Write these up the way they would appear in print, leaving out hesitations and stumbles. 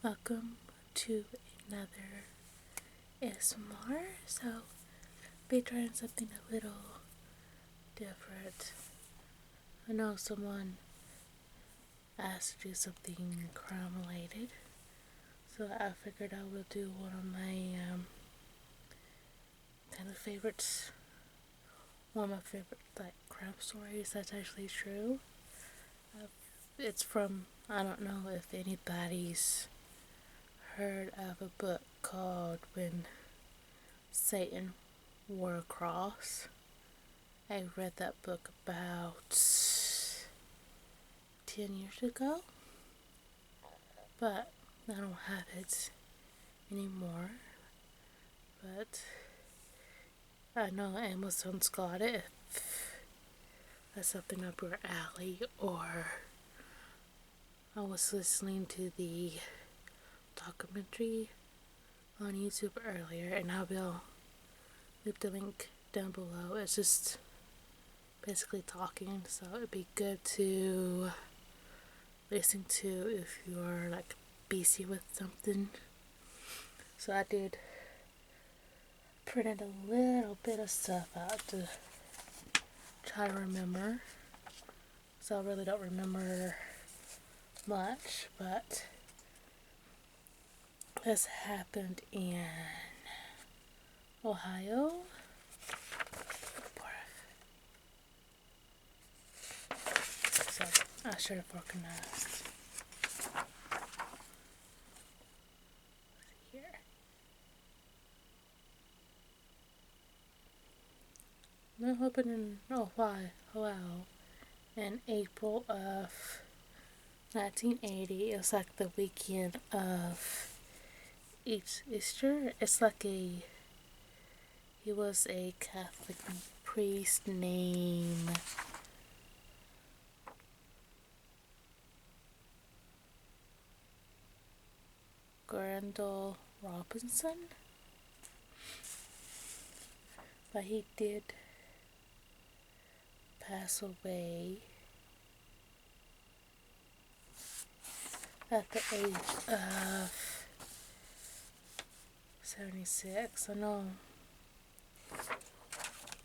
Welcome to another ASMR. So, be trying something a little different. I know someone asked to do something crime related, so I figured I will do one of my kind of favorites. One of my favorite crime stories that's actually true. It's from, I don't know if anybody's heard of a book called When Satan Wore a Cross. I read that book about 10 years ago, but I don't have it anymore. But I know Amazon's got it if that's something up your alley, or I was listening to the documentary on YouTube earlier, and I will leave the link down below. It's just basically talking, so it'd be good to listen to if you're busy with something. So I did printed a little bit of stuff out to try to remember. So I really don't remember much, but this happened in Ohio. So I should have organized. Here. That happened in Ohio in April of 1980. It was like the weekend of Easter. It's like he was a Catholic priest named Grandel Robinson, but he did pass away at the age of 76. I know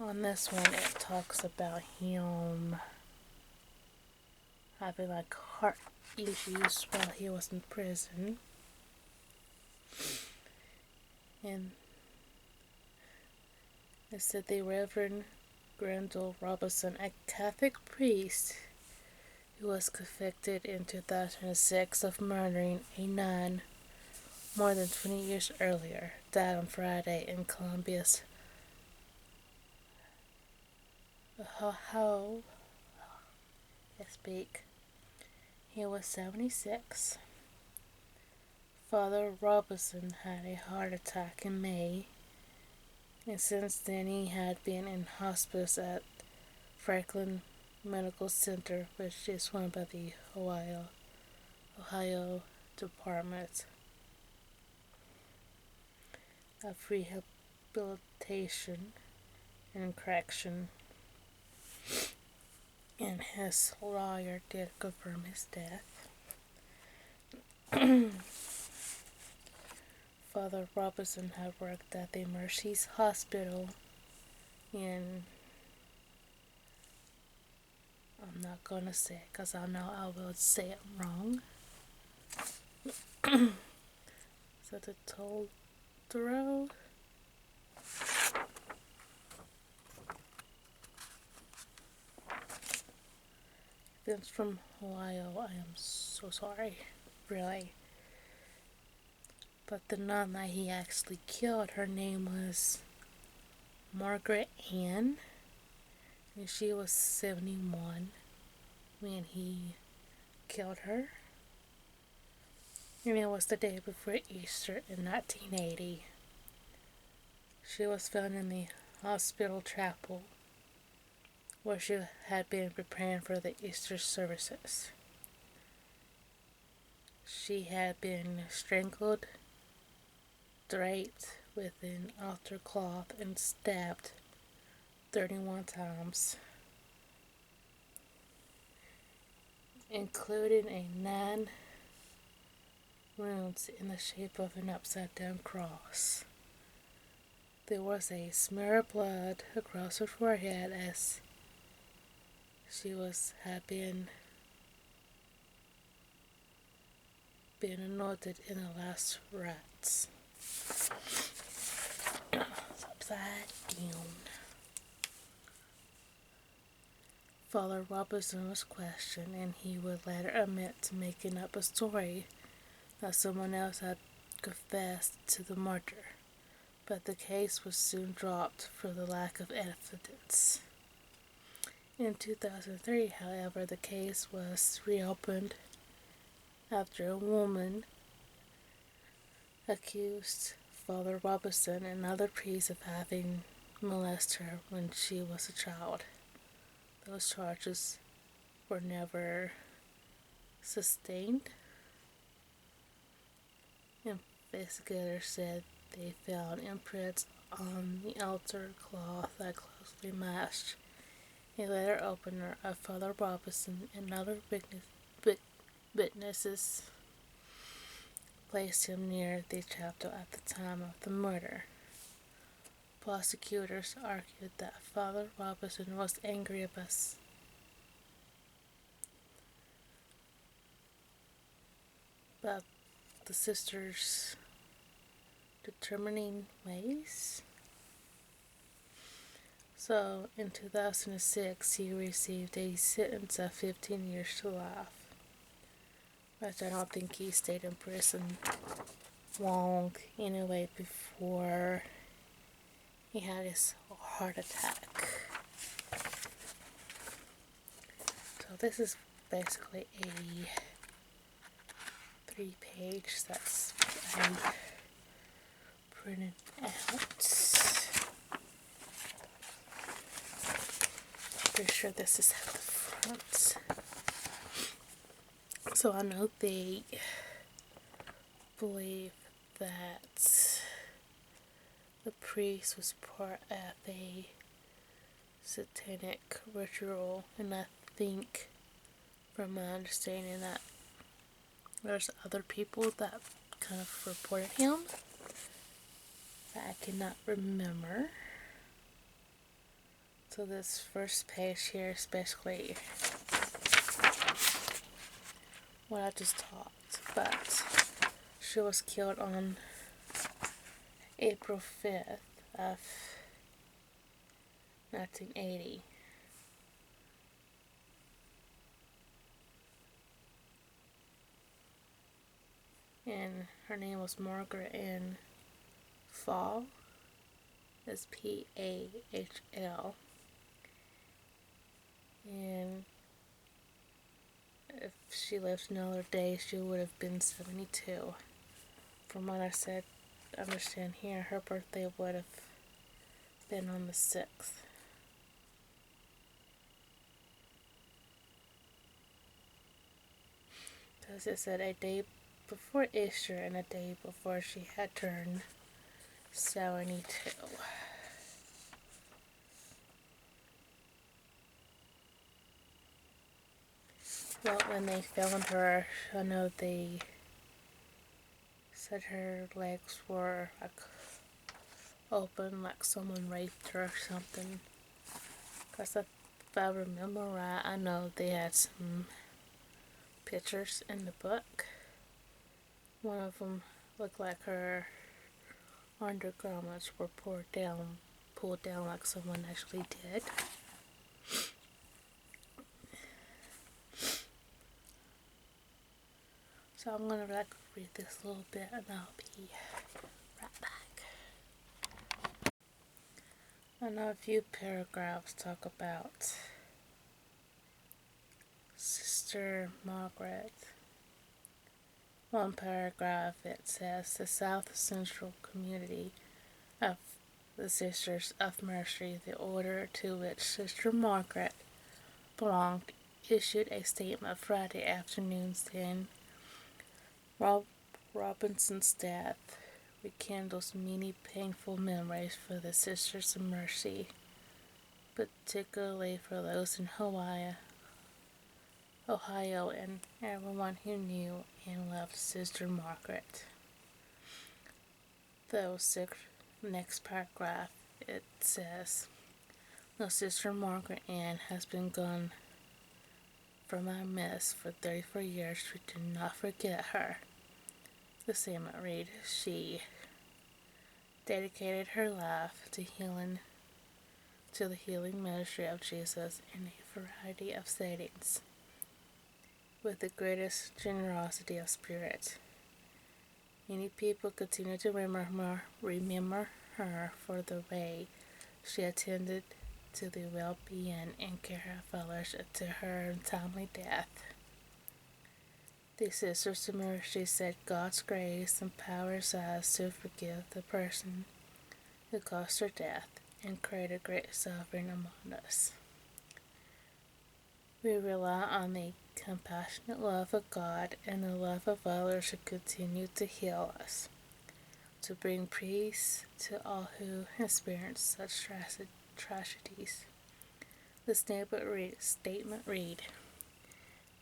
on this one it talks about him having heart issues while he was in prison. And it said the Reverend Grandel Robinson, a Catholic priest who was convicted in 2006 of murdering a nun more than 20 years earlier, died on Friday in Columbia's Ohio. I speak. He was 76. Father Robinson had a heart attack in May, and since then he had been in hospice at Franklin Medical Center, which is run by the Ohio Department of Rehabilitation and Correction, and his lawyer did confirm his death. Father Robinson had worked at the Mercy's Hospital in, I'm not gonna say it because I know I will say it wrong. So the Toldero. If it's from Ohio, I am so sorry, really. But the nun that he actually killed, her name was Margaret Ann, and she was 71 when he killed her. And it was the day before Easter in 1980. She was found in the hospital chapel where she had been preparing for the Easter services. She had been strangled, draped with an altar cloth, and stabbed 31 times, including a wounds in the shape of an upside-down cross. There was a smear of blood across her forehead as she had been anointed in the last rites. It's upside down. Father Robertson was questioned, and he would later admit to making up a story that someone else had confessed to the murder, but the case was soon dropped for the lack of evidence. In 2003, however, the case was reopened after a woman accused Father Robertson and other priests of having molested her when she was a child. Those charges were never sustained. Investigators said they found imprints on the altar cloth that closely matched a letter opener of Father Robertson, and other witnesses placed him near the chapel at the time of the murder. Prosecutors argued that Father Robertson was angry about the sisters' determining ways. So, in 2006, he received a sentence of 15 years to life, which I don't think he stayed in prison long anyway before he had his heart attack. So this is basically a 3-page that's I printed out. Pretty sure this is at the front. So I know they believe that the priest was part of a satanic ritual, and I think, from my understanding, that there's other people that kind of reported him that I cannot remember. So this first page here is basically what I just taught, but she was killed on April 5th of 1980. And her name was Margaret Ann Fall. That's Pahl. And if she lived another day, she would have been 72. From what I understand here, her birthday would have been on the 6th. Because it said a day before Easter and a day before she had turned 72. Well, when they found her, I know they said her legs were like open, like someone raped her or something. Because if I remember right, I know they had some pictures in the book. One of them looked like her undergarments were pulled down like someone actually did. So I'm gonna read this a little bit, and I'll be right back. I know a few paragraphs talk about Sister Margaret. One paragraph, it says the South Central Community of the Sisters of Mercy, the order to which Sister Margaret belonged, issued a statement Friday afternoon saying Robinson's death rekindles many painful memories for the Sisters of Mercy, particularly for those in Hawaii Ohio, and everyone who knew and loved Sister Margaret. The next paragraph, it says, "No, Sister Margaret Ann has been gone from our midst for 34 years. We do not forget her." The statement read, "She dedicated her life to the healing ministry of Jesus in a variety of settings, with the greatest generosity of spirit. Many people continue to remember her for the way she attended to the well-being and care of others to her untimely death. The Sisters of Mercy said God's grace empowers us to forgive the person who caused her death and created great suffering among us. We rely on the compassionate love of God and the love of others to continue to heal us, to bring peace to all who experience such tragedies." The statement read,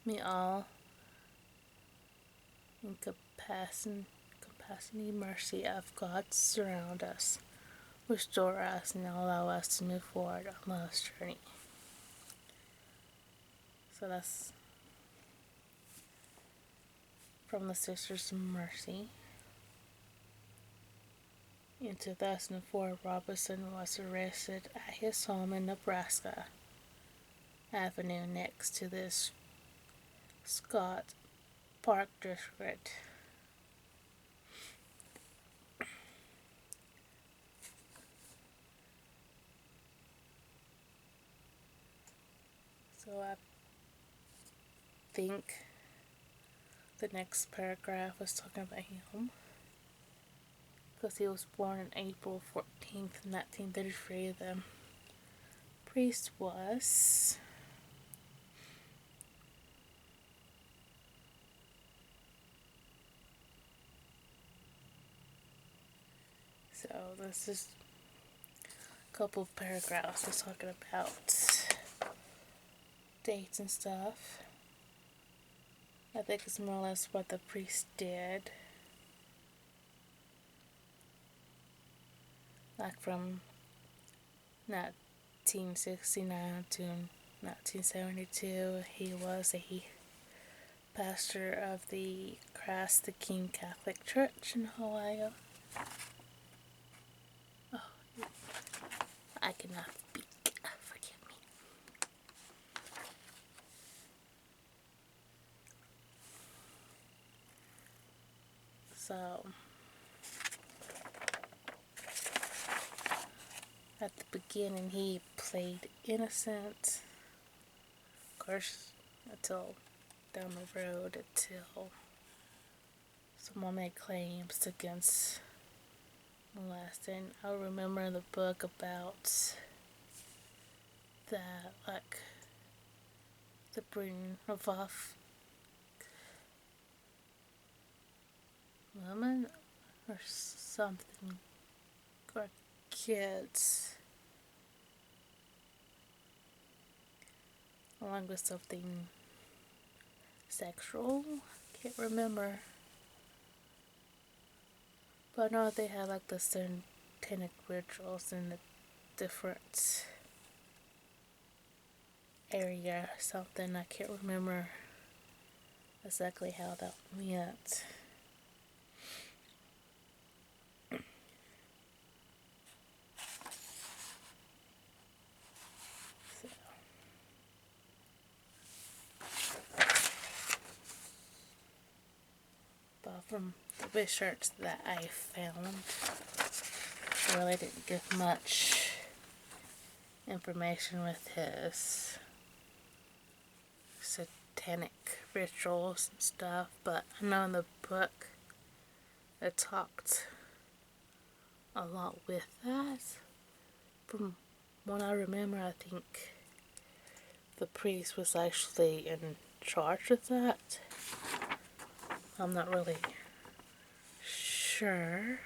"May all in compassion mercy of God surround us, restore us, and allow us to move forward on life's journey." So that's from the Sisters of Mercy. In 2004, Robinson was arrested at his home in Nebraska Avenue next to the Scott Park District. So I think the next paragraph was talking about him, because he was born on April 14th, 1933. The priest was so this is a couple of paragraphs was talking about dates and stuff. I think it's more or less what the priest did, like from 1969 to 1972. He was a pastor of the Christ the King Catholic Church in Ohio. Oh, I cannot speak. Forgive me. So, at the beginning, he played innocent. Of course, until down the road, until someone made claims against molesting. I remember the book about that, like, the bringing of off women or something, or kids, along with something sexual. Can't remember, but I know they had like the satanic rituals in the different area or something. I can't remember exactly how that went. But from the research that I found, I really didn't give much information with his satanic rituals and stuff, but I know in the book it talked a lot with that. From what I remember, I think the priest was actually in charge of that. I'm not really sure,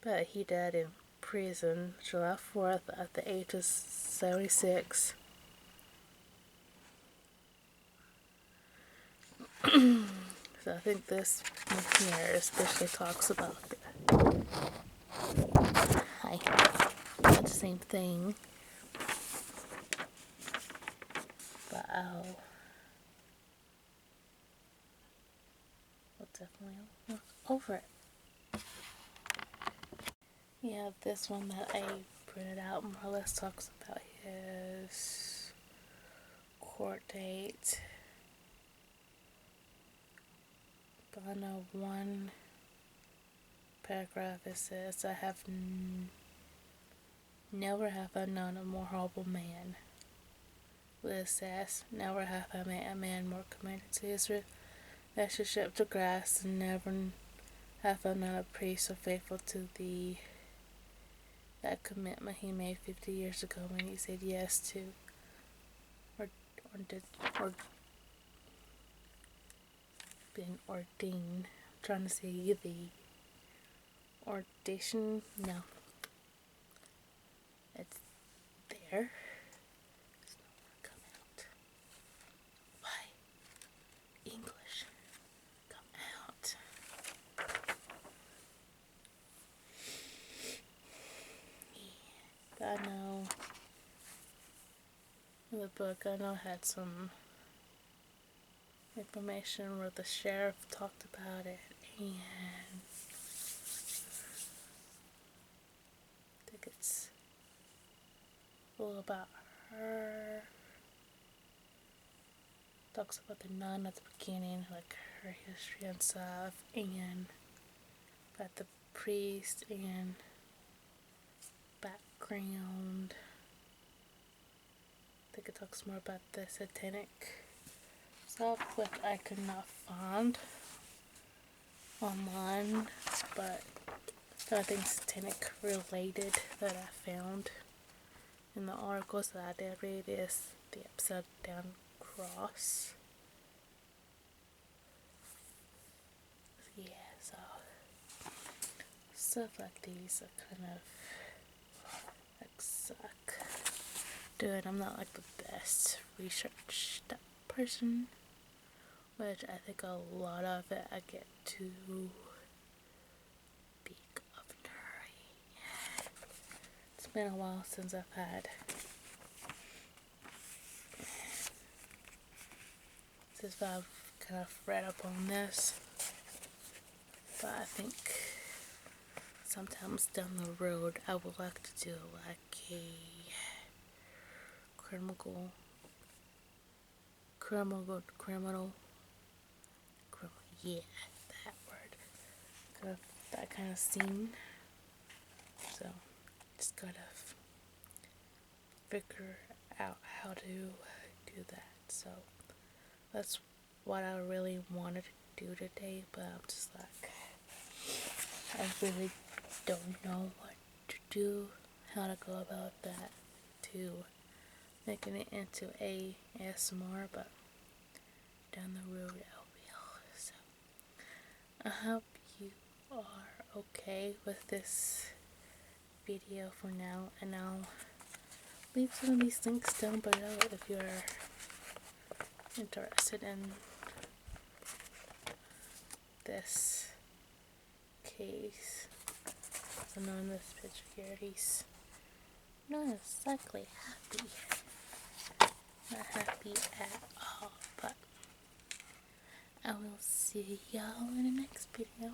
but he died in prison July 4th at the age of 76. So I think this one here especially talks about the same thing, but we'll definitely look over it. Yeah, this one that I printed out more or less talks about his court date. But I know one paragraph it says, I have never have I known a more horrible man. Liz says, never have I met a man more committed to his relationship to grass, and never have I known a priest so faithful to that commitment he made 50 years ago when he said yes to, or been ordained. I'm trying to say the ordination. No, it's there. It's not gonna come out. Why? English, come out. Yeah. I know the book had some information where the sheriff talked about it, and I think it's all about her. Talks about the nun at the beginning, like her history and stuff, and about the priest and background. I think it talks more about the satanic stuff, which I could not find online, but nothing satanic related that I found in the articles that I did read is the upside down cross. Yeah, so stuff like these are kind of like suck. Dude, I'm not like the best research person, which I think a lot of it I get too big of nerdy. It's been a while since I've kind of read up on this, but I think sometimes down the road I would like to do like a criminal, yeah, that word, that kind of scene. So just gotta figure out how to do that. So that's what I really wanted to do today, but I'm just like, I really don't know what to do, how to go about that, to making it into ASMR, but down the road I will. So I hope you are okay with this video for now, and I'll leave some of these links down below if you're interested in this case. So now in this picture here, he's not exactly happy. Not happy at all, but I will see y'all in the next video.